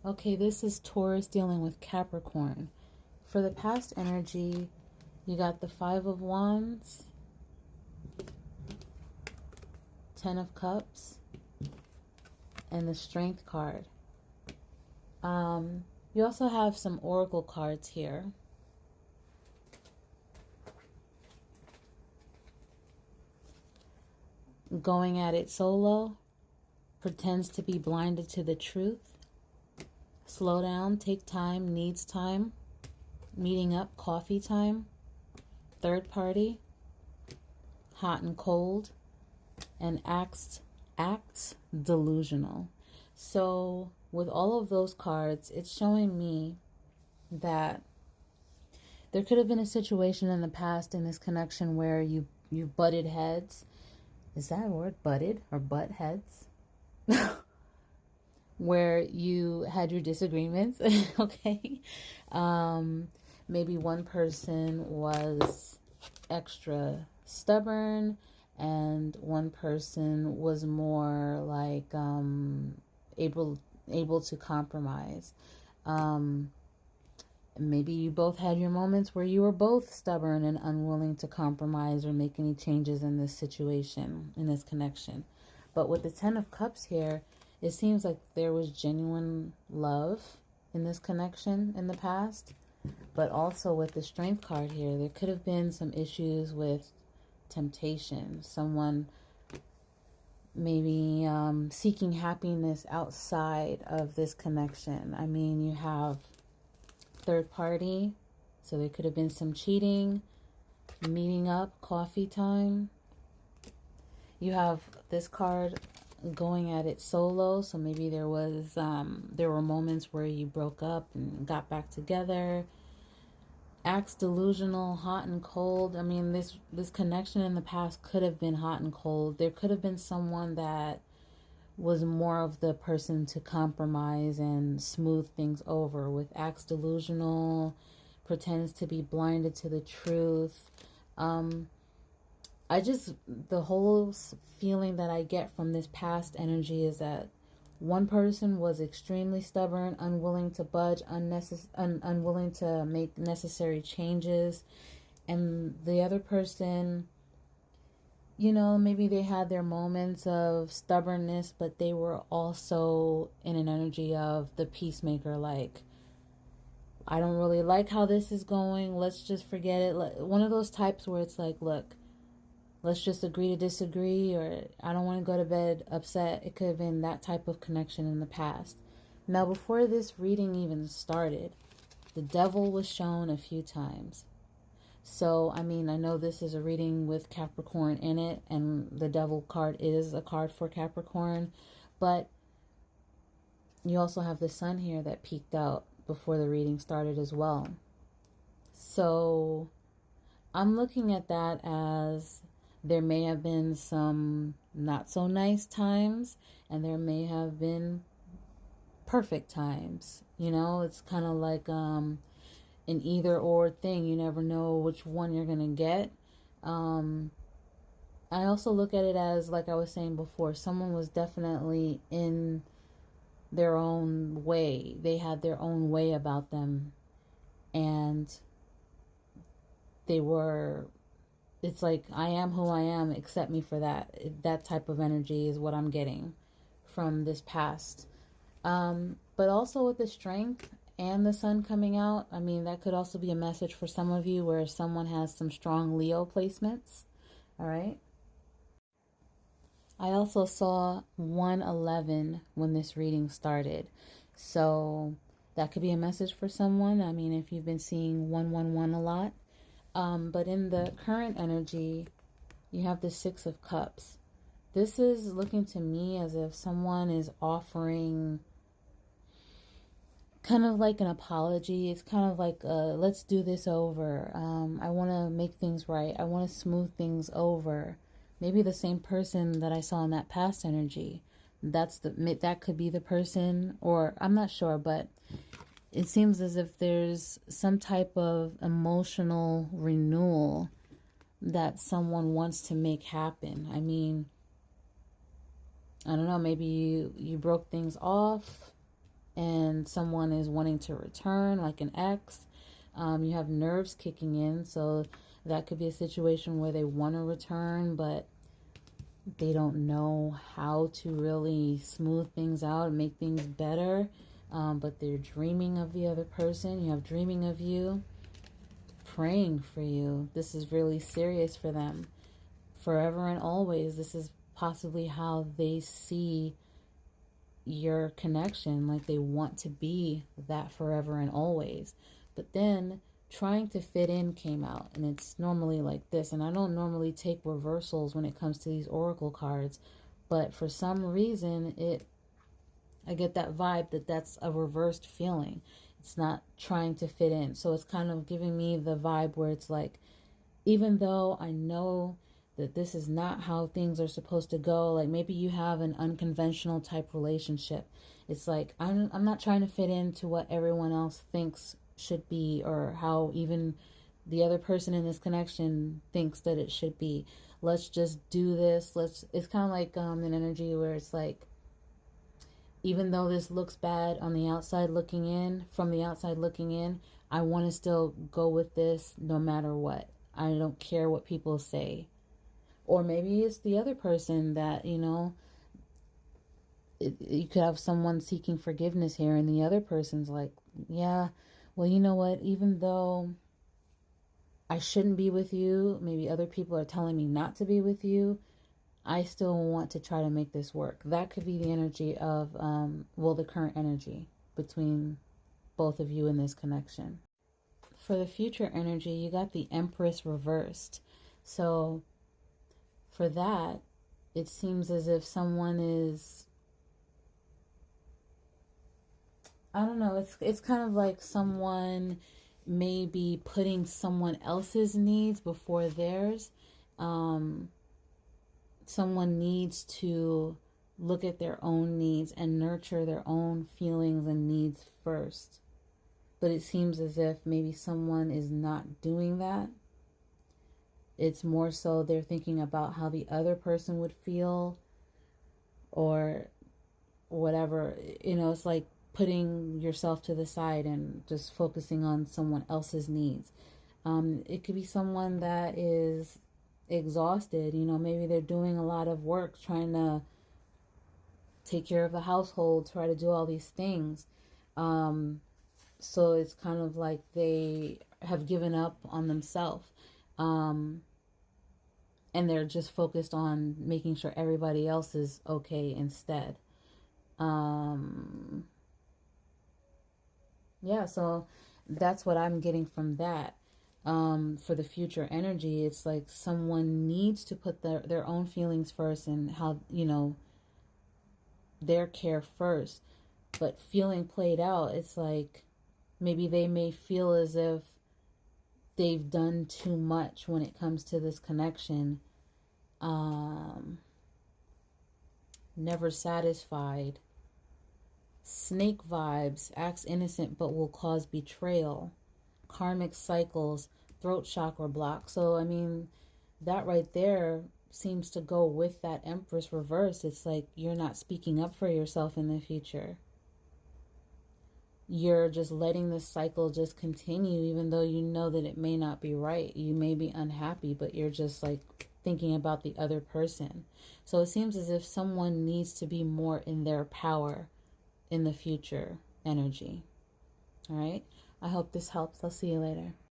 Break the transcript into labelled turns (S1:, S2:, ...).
S1: Okay, this is Taurus dealing with Capricorn. For the past energy, you got the Five of Wands, Ten of Cups, and the Strength card. You also have some Oracle cards here. Going at it solo, pretends to be blinded to the truth. Slow down, take time, needs time. Meeting up, coffee time. Third party, hot and cold, and acts delusional. So with all of those cards, it's showing me that there could have been a situation in the past in this connection where you butted heads. Is that a word? Butted or butt heads? Where you had your disagreements. Okay. Maybe one person was extra stubborn and one person was more like able to compromise. Maybe you both had your moments where you were both stubborn and unwilling to compromise or make any changes in this situation, in this connection. But with the Ten of Cups here, it seems like there was genuine love in this connection in the past. But also with the Strength card here, there could have been some issues with temptation. Someone maybe seeking happiness outside of this connection. I mean, you have third party, so there could have been some cheating, meeting up, coffee time. You have this card going at it solo, so maybe there were moments where you broke up and got back together. Acts delusional, hot and cold. I mean, this connection in the past could have been hot and cold. There could have been someone that was more of the person to compromise and smooth things over. With acts delusional, pretends to be blinded to the truth. The whole feeling that I get from this past energy is that one person was extremely stubborn, unwilling to budge, unwilling to make necessary changes, and the other person, maybe they had their moments of stubbornness, but they were also in an energy of the peacemaker, like, I don't really like how this is going, let's just forget it. One of those types where it's like, look, let's just agree to disagree, or I don't want to go to bed upset. It could have been that type of connection in the past. Now, before this reading even started, the devil was shown a few times. So, I mean, I know this is a reading with Capricorn in it, and the devil card is a card for Capricorn, but you also have the sun here that peeked out before the reading started as well. So, I'm looking at that as there may have been some not so nice times, and there may have been perfect times. It's kind of like an either or thing. You never know which one you're gonna get. I also look at it as, like I was saying before, someone was definitely in their own way. They had their own way about them, and it's like, I am who I am, accept me for that. That type of energy is what I'm getting from this past. But also with the Strength and the sun coming out, I mean, that could also be a message for some of you where someone has some strong Leo placements. All right. I also saw 111 when this reading started. So that could be a message for someone. I mean, if you've been seeing 111 a lot. But in the current energy, you have the Six of Cups. This is looking to me as if someone is offering kind of like an apology. It's kind of like, let's do this over. I want to make things right. I want to smooth things over. Maybe the same person that I saw in that past energy. That could be the person, or I'm not sure, but it seems as if there's some type of emotional renewal that someone wants to make happen. I mean, I don't know, maybe you broke things off, and someone is wanting to return, like an ex. You have nerves kicking in, so that could be a situation where they want to return, but they don't know how to really smooth things out and make things better. But they're dreaming of the other person. You have dreaming of you, praying for you. This is really serious for them. Forever and always, this is possibly how they see your connection, like they want to be that forever and always. But then trying to fit in came out, and it's normally like this, and I don't normally take reversals when it comes to these oracle cards, but for some reason I get that vibe that that's a reversed feeling. It's not trying to fit in, so it's kind of giving me the vibe where it's like, even though I know that this is not how things are supposed to go, like maybe you have an unconventional type relationship, it's like I'm not trying to fit into what everyone else thinks should be, or how even the other person in this connection thinks that it should be. Let's just do this. It's kind of like an energy where it's like, even though this looks bad on the outside looking in, from the outside looking in, I want to still go with this no matter what. I don't care what people say. Or maybe it's the other person that, you could have someone seeking forgiveness here, and the other person's like, yeah, well, you know what? Even though I shouldn't be with you, maybe other people are telling me not to be with you, I still want to try to make this work. That could be the energy of, the current energy between both of you in this connection. For the future energy, you got the Empress reversed. So for that, it seems as if someone is, I don't know, it's kind of like someone may be putting someone else's needs before theirs. Someone needs to look at their own needs and nurture their own feelings and needs first. But it seems as if maybe someone is not doing that. It's more so they're thinking about how the other person would feel, or whatever. It's like putting yourself to the side and just focusing on someone else's needs. It could be someone that is exhausted. Maybe they're doing a lot of work trying to take care of the household, try to do all these things. So it's kind of like they have given up on themselves. And they're just focused on making sure everybody else is okay instead. Yeah, so that's what I'm getting from that. For the future energy, it's like someone needs to put their own feelings first, and how, their care first. But feeling played out, it's like maybe they may feel as if they've done too much when it comes to this connection. Never satisfied. Snake vibes, acts innocent but will cause betrayal. Karmic cycles, throat chakra block. So, I mean, that right there seems to go with that Empress reverse. It's like you're not speaking up for yourself in the future. You're just letting this cycle just continue, even though you know that it may not be right. You may be unhappy, but you're just like thinking about the other person. So it seems as if someone needs to be more in their power in the future energy. All right. I hope this helps. I'll see you later.